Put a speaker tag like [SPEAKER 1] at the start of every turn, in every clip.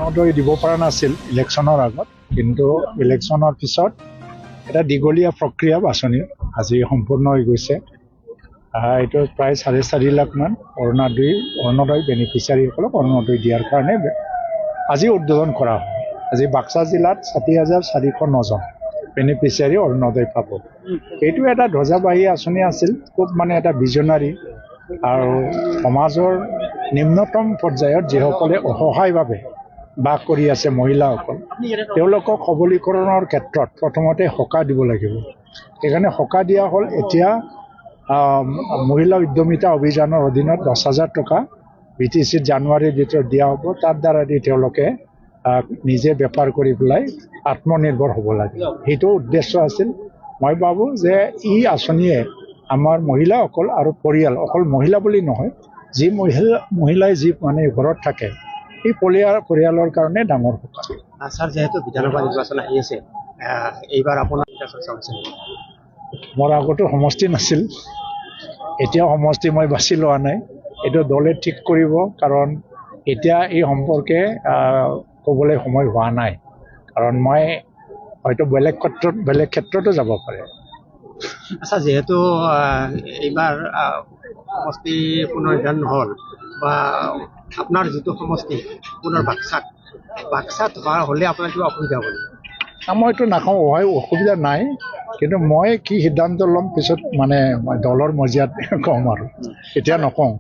[SPEAKER 1] অৰুণোদয় দিব পৰা নাছিল ইলেকশ্যনৰ আগত, কিন্তু ইলেকশ্যনৰ পিছত এটা দীঘলীয়া প্ৰক্ৰিয়া বাছনিৰ আজি সম্পূৰ্ণ হৈ গৈছে। এইটো প্ৰায় 4.5 লাখমান অৰুণোদয় বেনিফিচিয়াৰীসকলক অৰুণোদয় দিয়াৰ কাৰণে আজি উদ্বোধন কৰা হয়। আজি বাক্সা জিলাত 60,409জন বেনিফিচিয়াৰী অৰুণোদয় পাব। এইটো এটা ধ্বজাবাহী আঁচনি আছিল, খুব মানে এটা ভিজনাৰী আৰু সমাজৰ নিম্নতম পৰ্যায়ত যিসকলে অসহায়ভাৱে বাস কৰি আছে মহিলাসকল, তেওঁলোকক সবলীকৰণৰ ক্ষেত্ৰত প্ৰথমতে সকাহ দিব লাগিব। সেইকাৰণে সকাহ দিয়া হ'ল। এতিয়া মহিলা উদ্যমিতা অভিযানৰ অধীনত 10,000 টকা BTCত জানুৱাৰীৰ ভিতৰত দিয়া হ'ব। তাৰ দ্বাৰা দি তেওঁলোকে নিজে বেপাৰ কৰি পেলাই আত্মনিৰ্ভৰ হ'ব লাগে, সেইটো উদ্দেশ্য আছিল। মই ভাবোঁ যে এই আঁচনিয়ে আমাৰ মহিলাসকল আৰু পৰিয়াল, অকল মহিলা বুলি নহয়, যি মহিলাই যি মানে ঘৰত থাকে এই পৰিয়ালৰ কাৰণে ডাঙৰ সকাহ।
[SPEAKER 2] ছাৰ, যিহেতু বিধানসভা নিৰ্বাচন আহি আছে, এইবাৰ আপোনাৰ চৰ্চা হৈছে?
[SPEAKER 1] মোৰ আগতো সমষ্টি নাছিল, এতিয়াও সমষ্টি মই বাছি লোৱা নাই। এইটো দলে ঠিক কৰিব, কাৰণ এতিয়া এই সম্পৰ্কে ক'বলৈ সময় হোৱা নাই, কাৰণ মই হয়তো বেলেগ ক্ষেত্ৰতো যাব পাৰে।
[SPEAKER 2] আচ্ছা, যিহেতু এইবাৰ সমষ্টি পুনৰ্নিৰ্ধাৰণ হ'ল, বা আপোনাৰ যিটো সমষ্টি পুনৰ বাক্সাত হোৱা হ'লে আপোনাৰ কিবা অসুবিধা হ'ব?
[SPEAKER 1] মইতো নাকওঁ, অসুবিধা নাই, কিন্তু মই কি সিদ্ধান্ত ল'ম পিছত মানে মই দলৰ মজিয়াত কম আৰু এতিয়া নকওঁ।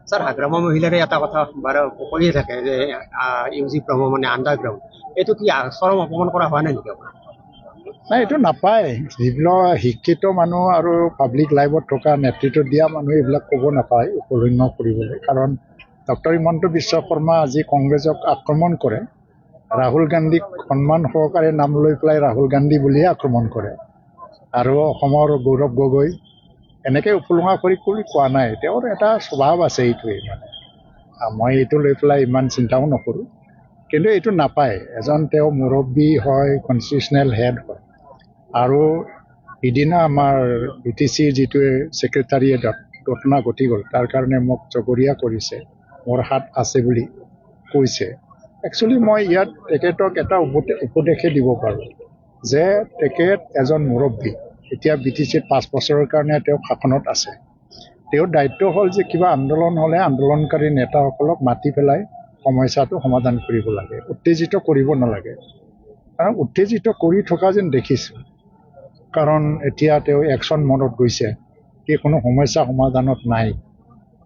[SPEAKER 2] ছাৰ, হাগ্ৰামা মহিলাৰে এটা কথা বাৰু কৈয়ে থাকে যে UG ব্ৰহ্ম মানে আণ্ডাৰগ্ৰাউণ্ড, এইটো কি চৰম অপমান কৰা হোৱা নাই নেকি আপোনাৰ?
[SPEAKER 1] নাই, এইটো নাপায়। যিবিলাক শিক্ষিত মানুহ আৰু পাব্লিক লাইফত থকা নেতৃত্ব দিয়া মানুহে এইবিলাক ক'ব নাপায় উপলুণ্য কৰিবলৈ। কাৰণ ডক্টৰ হিমন্ত বিশ্ব শৰ্মা আজি কংগ্ৰেছক আক্ৰমণ কৰে, ৰাহুল গান্ধীক সন্মান সহকাৰে নাম লৈ পেলাই ৰাহুল গান্ধী বুলিয়ে আক্ৰমণ কৰে, আৰু অসমৰ গৌৰৱ গগৈ এনেকৈ উপলুঙা কৰি কোৱা নাই। তেওঁৰ এটা স্বভাৱ আছে, এইটোৱেই মানে। মই এইটো লৈ পেলাই ইমান চিন্তাও নকৰোঁ, কিন্তু এইটো নাপায়। তেওঁ মুৰব্বী হয়, কনষ্টিটিউচনেল হেড হয়, আৰু সিদিনা আমাৰ BTCৰ যিটো ছেক্ৰেটাৰিয়েটত ঘটনা ঘটি গ'ল, তাৰ কাৰণে মোক জগৰীয়া কৰিছে, মোৰ হাত আছে বুলি কৈছে। একচুৱেলি মই ইয়াত তেখেতক এটা উপদেশে দিব পাৰোঁ যে তেখেত এজন মুৰব্বী। এতিয়া BTCত 5 বছৰৰ কাৰণে তেওঁ শাসনত আছে। তেওঁৰ দায়িত্ব হ'ল যে কিবা আন্দোলন হ'লে আন্দোলনকাৰী নেতাসকলক মাতি পেলাই সমস্যাটো সমাধান কৰিব লাগে, উত্তেজিত কৰিব নালাগে। কাৰণ উত্তেজিত কৰি থকা যেন দেখিছোঁ, কাৰণ এতিয়া তেওঁ একশ্যন মনত গৈছে, কি কোনো সমস্যা সমাধানত নাই।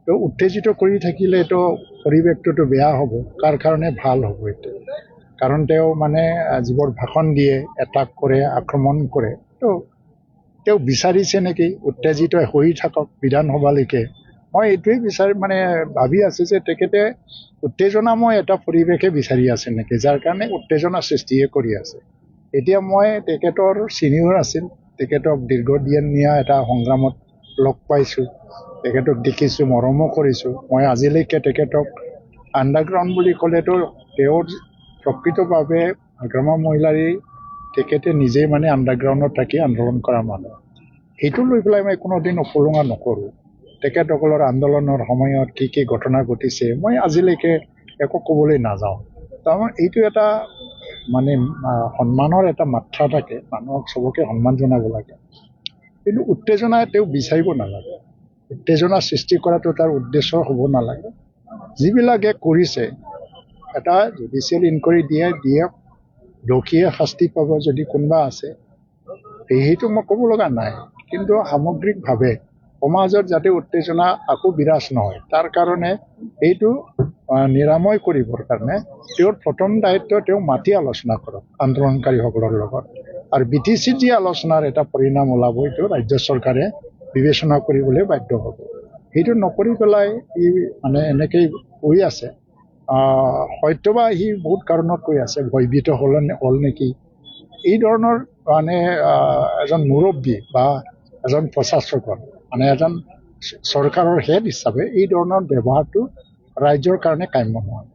[SPEAKER 1] তো উত্তেজিত কৰি থাকিলেতো পৰিৱেশটোতো বেয়া হ'ব, কাৰ কাৰণে ভাল হ'ব এইটো? কাৰণ তেওঁ মানে যিবোৰ ভাষণ দিয়ে, এটাক কৰে, আক্ৰমণ কৰে, তো তেওঁ বিচাৰিছে নেকি উত্তেজিত হৈ থাকক বিধানসভালৈকে? মই এইটোৱেই ভাবি আছোঁ যে তেখেতে উত্তেজনাময় এটা পৰিৱেশে বিচাৰি আছে নেকি, যাৰ কাৰণে উত্তেজনা সৃষ্টিয়ে কৰি আছে। এতিয়া মই তেখেতৰ ছিনিয়ৰ আছিল, তেখেতক দীৰ্ঘদিনীয়া এটা সংগ্ৰামত লগ পাইছোঁ, তেখেতক দেখিছোঁ, মৰমো কৰিছোঁ। মই আজিলৈকে তেখেতক আণ্ডাৰগ্ৰাউণ্ড বুলি ক'লেতো তেওঁৰ প্ৰকৃতভাৱে হাগ্ৰামা মহিলাৰী তেখেতে নিজেই মানে আণ্ডাৰগ্ৰাউণ্ডত থাকি আন্দোলন কৰা মানুহ। সেইটো লৈ পেলাই মই কোনোদিন উপলুঙা নকৰোঁ। তেখেতসকলৰ আন্দোলনৰ সময়ত কি ঘটনা ঘটিছে মই আজিলৈকে একো ক'বলৈ নাযাওঁ। তাৰমানে এইটো এটা মানে সন্মানৰ এটা মাত্ৰা থাকে, মানুহক চবকে সন্মান জনাব লাগে, কিন্তু উত্তেজনা তেওঁ বিচাৰিব নালাগে। উত্তেজনা সৃষ্টি কৰাটো তাৰ উদ্দেশ্য হ'ব নালাগে। যিবিলাকে কৰিছে এটা জুডিচিয়েল ইনকুৱাৰী দিয়ক, দোষীয়ে শাস্তি পাব যদি কোনোবা আছে, সেইটো মই ক'ব লগা নাই। কিন্তু সামগ্ৰিকভাৱে সমাজত যাতে উত্তেজনা আকৌ বিৰাজ নহয়, তাৰ কাৰণে এইটো নিৰাময় কৰিবৰ কাৰণে তেওঁৰ প্ৰথম দায়িত্ব তেওঁ মাতি আলোচনা কৰক আন্দোলনকাৰীসকলৰ লগত। আৰু BTCৰ যি আলোচনাৰ এটা পৰিণাম ওলাব, এইটো ৰাজ্য চৰকাৰে বিবেচনা কৰিবলৈ বাধ্য হ'ব। সেইটো নকৰি পেলাই ই মানে এনেকেই কৈ আছে, হয়তোবা সি বহুত কাৰণত কৈ আছে, ভয়ভীত হ'ল নেকি, এই ধৰণৰ মানে এজন মুৰব্বী বা এজন প্ৰশাসকৰ মানে এজন চৰকাৰৰ হেড হিচাপে এই ধৰণৰ ব্যৱহাৰটো ৰাইজৰ কাৰণে কাম্য নহয়।